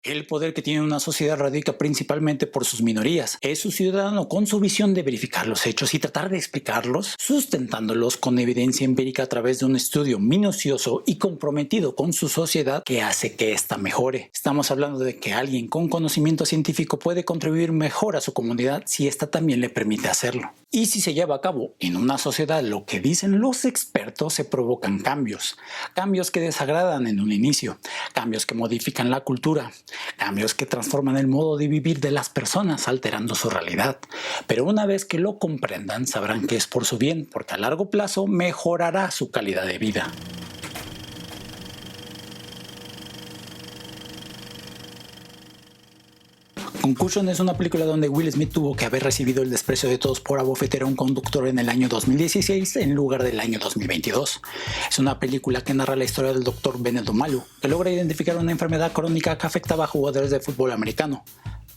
El poder que tiene una sociedad radica principalmente por sus minorías. Es su ciudadano con su visión de verificar los hechos y tratar de explicarlos, sustentándolos con evidencia empírica a través de un estudio minucioso y comprometido con su sociedad que hace que ésta mejore. Estamos hablando de que alguien con conocimiento científico puede contribuir mejor a su comunidad si ésta también le permite hacerlo. Y si se lleva a cabo en una sociedad lo que dicen los expertos, se provocan cambios. Cambios que desagradan en un inicio, cambios que modifican la cultura, cambios que transforman el modo de vivir de las personas, alterando su realidad. Pero una vez que lo comprendan, sabrán que es por su bien, porque a largo plazo mejorará su calidad de vida. Concussion es una película donde Will Smith tuvo que haber recibido el desprecio de todos por abofetear a un conductor en el año 2016 en lugar del año 2022. Es una película que narra la historia del Dr. Bennet Omalu, que logra identificar una enfermedad crónica que afectaba a jugadores de fútbol americano,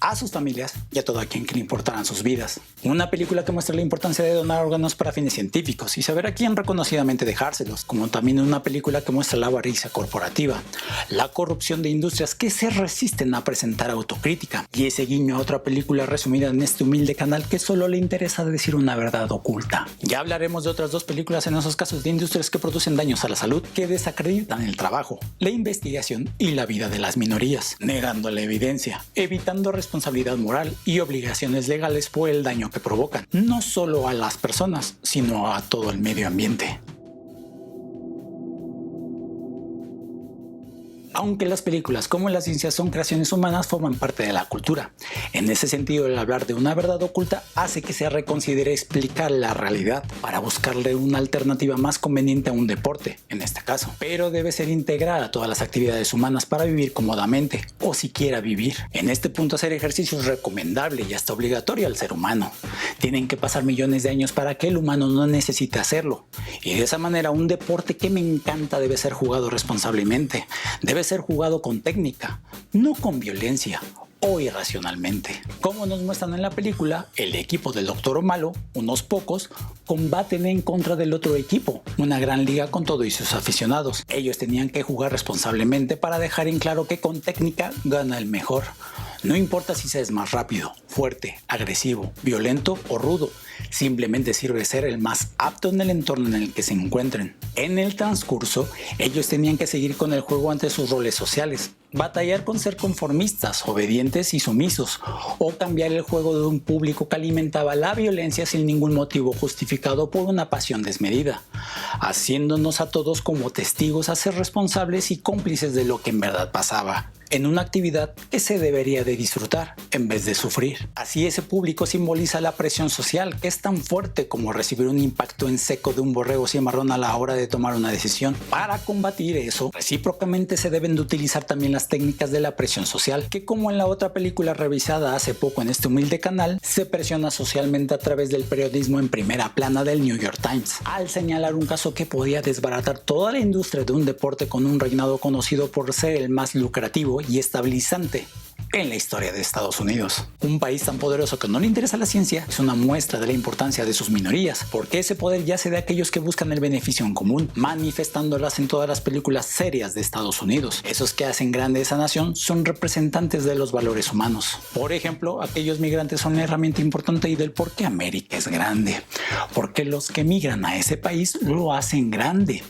a sus familias y a todo a quien le importaran sus vidas. Una película que muestra la importancia de donar órganos para fines científicos y saber a quién reconocidamente dejárselos, como también una película que muestra la avaricia corporativa, la corrupción de industrias que se resisten a presentar autocrítica y ese guiño a otra película resumida en este humilde canal que solo le interesa decir una verdad oculta. Ya hablaremos de otras dos películas en esos casos de industrias que producen daños a la salud, que desacreditan el trabajo, la investigación y la vida de las minorías, negando la evidencia, evitando responsabilidad moral y obligaciones legales por el daño que provocan, no solo a las personas, sino a todo el medio ambiente. Aunque las películas como la ciencia son creaciones humanas, forman parte de la cultura. En ese sentido, el hablar de una verdad oculta hace que se reconsidere explicar la realidad para buscarle una alternativa más conveniente a un deporte, en este caso. Pero debe ser integral a todas las actividades humanas para vivir cómodamente, o siquiera vivir. En este punto, hacer ejercicio es recomendable y hasta obligatorio al ser humano. Tienen que pasar millones de años para que el humano no necesite hacerlo. Y de esa manera, un deporte que me encanta debe ser jugado responsablemente. Debe ser jugado con técnica, no con violencia o irracionalmente. Como nos muestran en la película, el equipo del Dr. Omalu, unos pocos, combaten en contra del otro equipo, una gran liga con todo y sus aficionados. Ellos tenían que jugar responsablemente para dejar en claro que con técnica gana el mejor. No importa si se es más rápido, fuerte, agresivo, violento o rudo, simplemente sirve ser el más apto en el entorno en el que se encuentren. En el transcurso, ellos tenían que seguir con el juego ante sus roles sociales, batallar con ser conformistas, obedientes y sumisos, o cambiar el juego de un público que alimentaba la violencia sin ningún motivo justificado por una pasión desmedida, haciéndonos a todos como testigos a ser responsables y cómplices de lo que en verdad pasaba, en una actividad que se debería de disfrutar en vez de sufrir. Así ese público simboliza la presión social, que es tan fuerte como recibir un impacto en seco de un borrego cimarrón a la hora de tomar una decisión. Para combatir eso, recíprocamente se deben de utilizar también las técnicas de la presión social, que como en la otra película revisada hace poco en este humilde canal, se presiona socialmente a través del periodismo en primera plana del New York Times, al señalar un caso que podía desbaratar toda la industria de un deporte con un reinado conocido por ser el más lucrativo y estabilizante en la historia de Estados Unidos. Un país tan poderoso que no le interesa la ciencia es una muestra de la importancia de sus minorías, porque ese poder yace de aquellos que buscan el beneficio en común, manifestándolas en todas las películas serias de Estados Unidos. Esos que hacen grande esa nación son representantes de los valores humanos. Por ejemplo, aquellos migrantes son la herramienta importante y del por qué América es grande, porque los que migran a ese país lo hacen grande.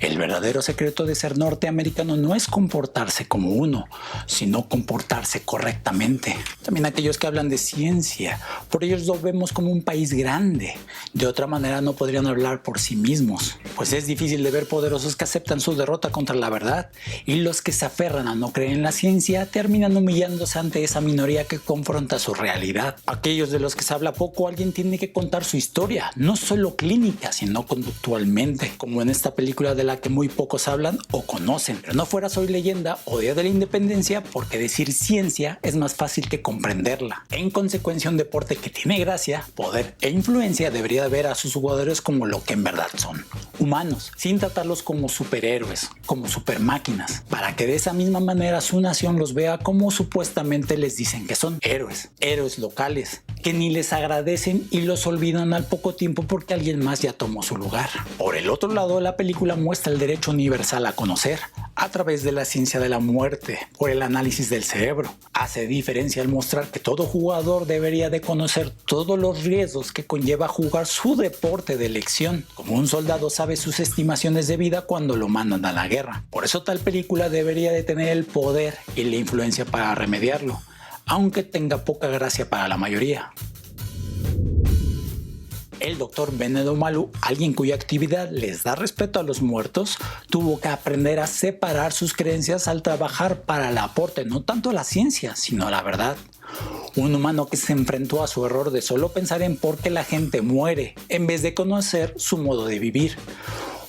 El verdadero secreto de ser norteamericano no es comportarse como uno, sino comportarse correctamente. También aquellos que hablan de ciencia, por ellos lo vemos como un país grande. De otra manera no podrían hablar por sí mismos, pues es difícil de ver poderosos que aceptan su derrota contra la verdad, y los que se aferran a no creer en la ciencia terminan humillándose ante esa minoría que confronta su realidad. Aquellos de los que se habla poco, alguien tiene que contar su historia, no solo clínica, sino conductualmente, como en esta película de la que muy pocos hablan o conocen. Pero no fuera Soy Leyenda o Día de la Independencia, porque decir ciencia ciencia es más fácil que comprenderla. En consecuencia, un deporte que tiene gracia, poder e influencia debería ver a sus jugadores como lo que en verdad son, humanos, sin tratarlos como superhéroes, como supermáquinas, para que de esa misma manera su nación los vea como supuestamente les dicen que son, héroes locales, que ni les agradecen y los olvidan al poco tiempo porque alguien más ya tomó su lugar. Por el otro lado, la película muestra el derecho universal a conocer, a través de la ciencia de la muerte, por el análisis del cerebro. Hace diferencia al mostrar que todo jugador debería de conocer todos los riesgos que conlleva jugar su deporte de elección, como un soldado sabe sus estimaciones de vida cuando lo mandan a la guerra. Por eso tal película debería de tener el poder y la influencia para remediarlo, aunque tenga poca gracia para la mayoría. El Dr. Bened Omalu, alguien cuya actividad les da respeto a los muertos, tuvo que aprender a separar sus creencias al trabajar para el aporte no tanto a la ciencia, sino a la verdad. Un humano que se enfrentó a su error de solo pensar en por qué la gente muere, en vez de conocer su modo de vivir.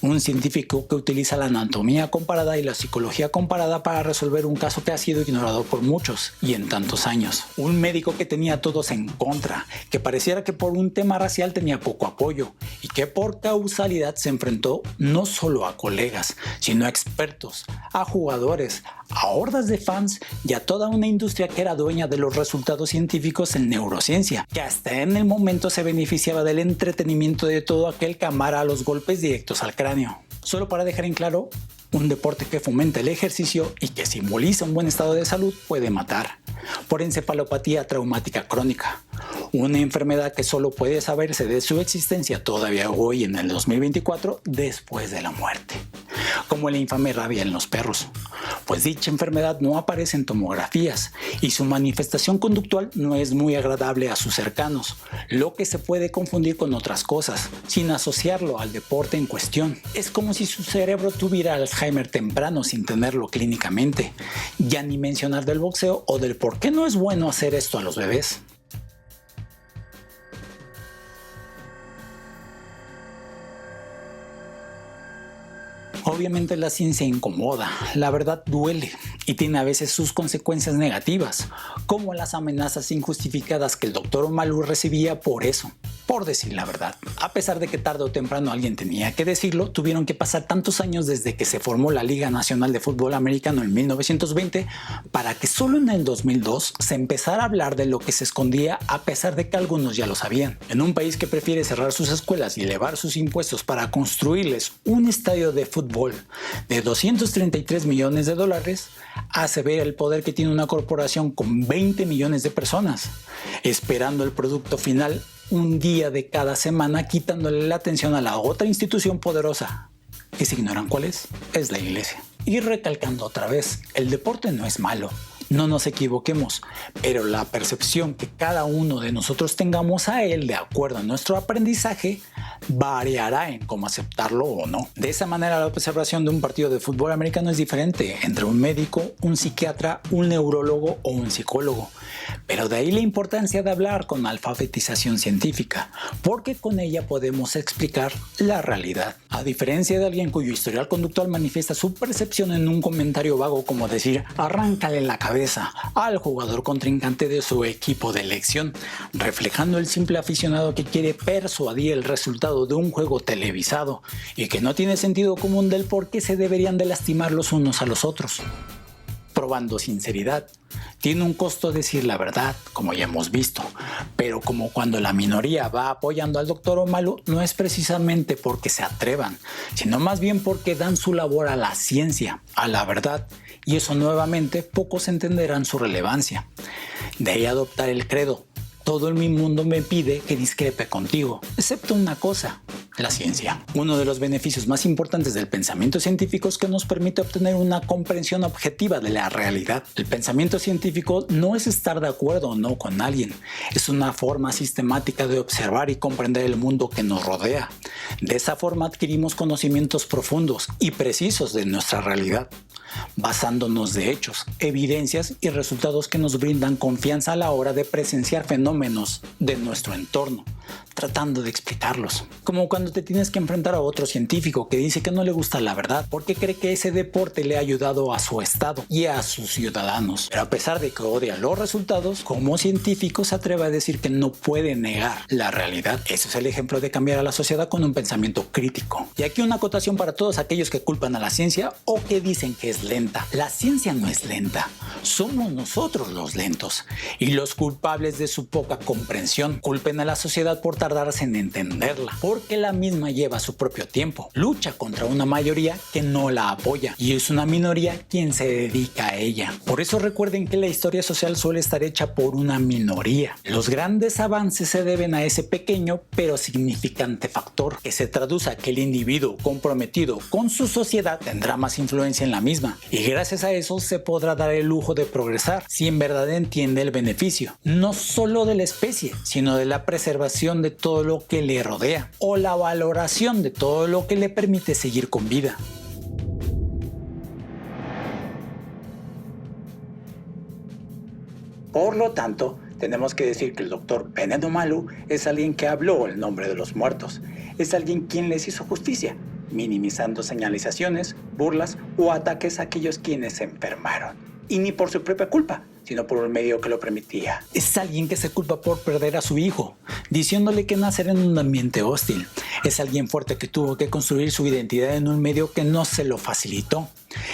Un científico que utiliza la anatomía comparada y la psicología comparada para resolver un caso que ha sido ignorado por muchos y en tantos años. Un médico que tenía a todos en contra, que pareciera que por un tema racial tenía poco apoyo y que por causalidad se enfrentó no solo a colegas, sino a expertos, a jugadores, a hordas de fans y a toda una industria que era dueña de los resultados científicos en neurociencia, que hasta en el momento se beneficiaba del entretenimiento de todo aquel que amara los golpes directos al cráneo. Solo para dejar en claro, un deporte que fomenta el ejercicio y que simboliza un buen estado de salud puede matar, por encefalopatía traumática crónica, una enfermedad que solo puede saberse de su existencia todavía hoy en el 2024 después de la muerte, como la infame rabia en los perros, pues dicha enfermedad no aparece en tomografías y su manifestación conductual no es muy agradable a sus cercanos, lo que se puede confundir con otras cosas, sin asociarlo al deporte en cuestión. Es como si su cerebro tuviera Alzheimer temprano sin tenerlo clínicamente, ya ni mencionar del boxeo o del por qué no es bueno hacer esto a los bebés. Obviamente la ciencia incomoda, la verdad duele y tiene a veces sus consecuencias negativas, como las amenazas injustificadas que el Dr. Omalu recibía por eso, por decir la verdad. A pesar de que tarde o temprano alguien tenía que decirlo, tuvieron que pasar tantos años desde que se formó la Liga Nacional de Fútbol Americano en 1920 para que solo en el 2002 se empezara a hablar de lo que se escondía, a pesar de que algunos ya lo sabían. En un país que prefiere cerrar sus escuelas y elevar sus impuestos para construirles un estadio de fútbol de 233 millones de dólares, hace ver el poder que tiene una corporación con 20 millones de personas, esperando el producto final un día de cada semana, quitándole la atención a la otra institución poderosa, que se ignoran cuál es la iglesia. Y recalcando otra vez, el deporte no es malo, no nos equivoquemos, pero la percepción que cada uno de nosotros tengamos a él de acuerdo a nuestro aprendizaje variará en cómo aceptarlo o no. De esa manera, la observación de un partido de fútbol americano es diferente entre un médico, un psiquiatra, un neurólogo o un psicólogo. Pero de ahí la importancia de hablar con alfabetización científica, porque con ella podemos explicar la realidad. A diferencia de alguien cuyo historial conductual manifiesta su percepción en un comentario vago como decir arráncale la cabeza al jugador contrincante de su equipo de elección, reflejando el simple aficionado que quiere persuadir el resultado de un juego televisado y que no tiene sentido común del por qué se deberían de lastimar los unos a los otros. Probando sinceridad. Tiene un costo decir la verdad, como ya hemos visto, pero como cuando la minoría va apoyando al Dr. Omalu, no es precisamente porque se atrevan, sino más bien porque dan su labor a la ciencia, a la verdad, y eso nuevamente pocos entenderán su relevancia. De ahí adoptar el credo: todo en mi mundo me pide que discrepe contigo, excepto una cosa: la ciencia. Uno de los beneficios más importantes del pensamiento científico es que nos permite obtener una comprensión objetiva de la realidad. El pensamiento científico no es estar de acuerdo o no con alguien, es una forma sistemática de observar y comprender el mundo que nos rodea. De esa forma adquirimos conocimientos profundos y precisos de nuestra realidad, basándonos de hechos, evidencias y resultados que nos brindan confianza a la hora de presenciar fenómenos de nuestro entorno, tratando de explicarlos. Como cuando cuando te tienes que enfrentar a otro científico que dice que no le gusta la verdad porque cree que ese deporte le ha ayudado a su estado y a sus ciudadanos. Pero a pesar de que odia los resultados, como científico se atreve a decir que no puede negar la realidad. Ese es el ejemplo de cambiar a la sociedad con un pensamiento crítico. Y aquí una acotación para todos aquellos que culpan a la ciencia o que dicen que es lenta. La ciencia no es lenta, somos nosotros los lentos y los culpables de su poca comprensión. Culpen a la sociedad por tardarse en entenderla, porque la misma lleva su propio tiempo. Lucha contra una mayoría que no la apoya y es una minoría quien se dedica a ella. Por eso recuerden que la historia social suele estar hecha por una minoría. Los grandes avances se deben a ese pequeño pero significante factor, que se traduce a que el individuo comprometido con su sociedad tendrá más influencia en la misma, y gracias a eso se podrá dar el lujo de progresar si en verdad entiende el beneficio, no solo de la especie, sino de la preservación de todo lo que le rodea o la valoración de todo lo que le permite seguir con vida. Por lo tanto, tenemos que decir que el Dr. Benedum Malu es alguien que habló el nombre de los muertos. Es alguien quien les hizo justicia, minimizando señalizaciones, burlas o ataques a aquellos quienes se enfermaron. Y ni por su propia culpa, sino por el medio que lo permitía. Es alguien que se culpa por perder a su hijo, diciéndole que nacer en un ambiente hostil. Es alguien fuerte que tuvo que construir su identidad en un medio que no se lo facilitó.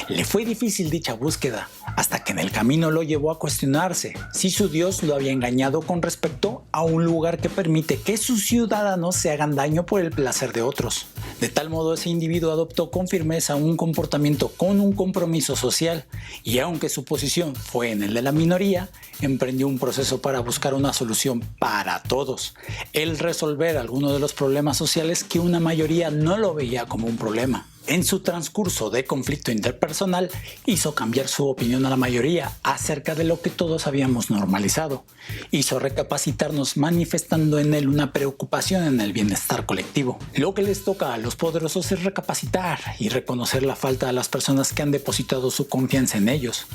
Le fue difícil dicha búsqueda, hasta que en el camino lo llevó a cuestionarse si su Dios lo había engañado con respecto a un lugar que permite que sus ciudadanos se hagan daño por el placer de otros. De tal modo, ese individuo adoptó con firmeza un comportamiento con un compromiso social, y aunque su posición fue en el de la minoría, emprendió un proceso para buscar una solución para todos, el resolver algunos de los problemas sociales que una mayoría no lo veía como un problema. En su transcurso de conflicto interpersonal, hizo cambiar su opinión a la mayoría acerca de lo que todos habíamos normalizado. Hizo recapacitarnos manifestando en él una preocupación en el bienestar colectivo. Lo que les toca a los poderosos es recapacitar y reconocer la falta de las personas que han depositado su confianza en ellos.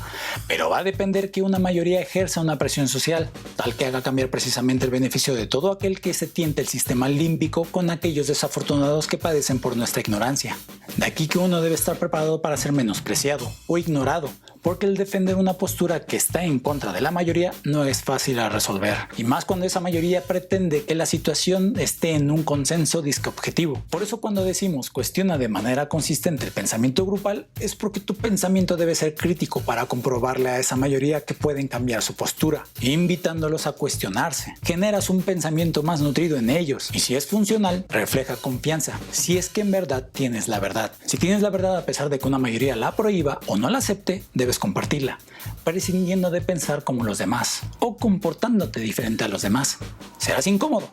Pero va a depender que una mayoría ejerza una presión social, tal que haga cambiar precisamente el beneficio de todo aquel que se tiente el sistema límbico con aquellos desafortunados que padecen por nuestra ignorancia. De aquí que uno debe estar preparado para ser menospreciado o ignorado, porque el defender una postura que está en contra de la mayoría no es fácil a resolver, y más cuando esa mayoría pretende que la situación esté en un consenso discoobjetivo. Por eso cuando decimos cuestiona de manera consistente el pensamiento grupal, es porque tu pensamiento debe ser crítico para comprobarle a esa mayoría que pueden cambiar su postura, invitándolos a cuestionarse. Generas un pensamiento más nutrido en ellos, y si es funcional, refleja confianza, si es que en verdad tienes la verdad. Si tienes la verdad a pesar de que una mayoría la prohíba o no la acepte, debes compartirla, prescindiendo de pensar como los demás o comportándote diferente a los demás. Serás incómodo,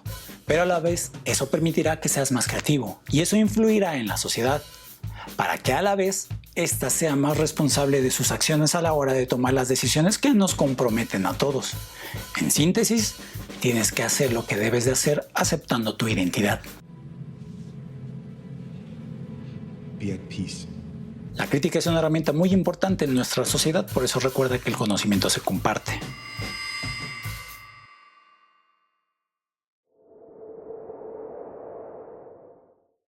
pero a la vez eso permitirá que seas más creativo y eso influirá en la sociedad, para que a la vez ésta sea más responsable de sus acciones a la hora de tomar las decisiones que nos comprometen a todos. En síntesis, tienes que hacer lo que debes de hacer aceptando tu identidad. Be at peace. La crítica es una herramienta muy importante en nuestra sociedad, por eso recuerda que el conocimiento se comparte.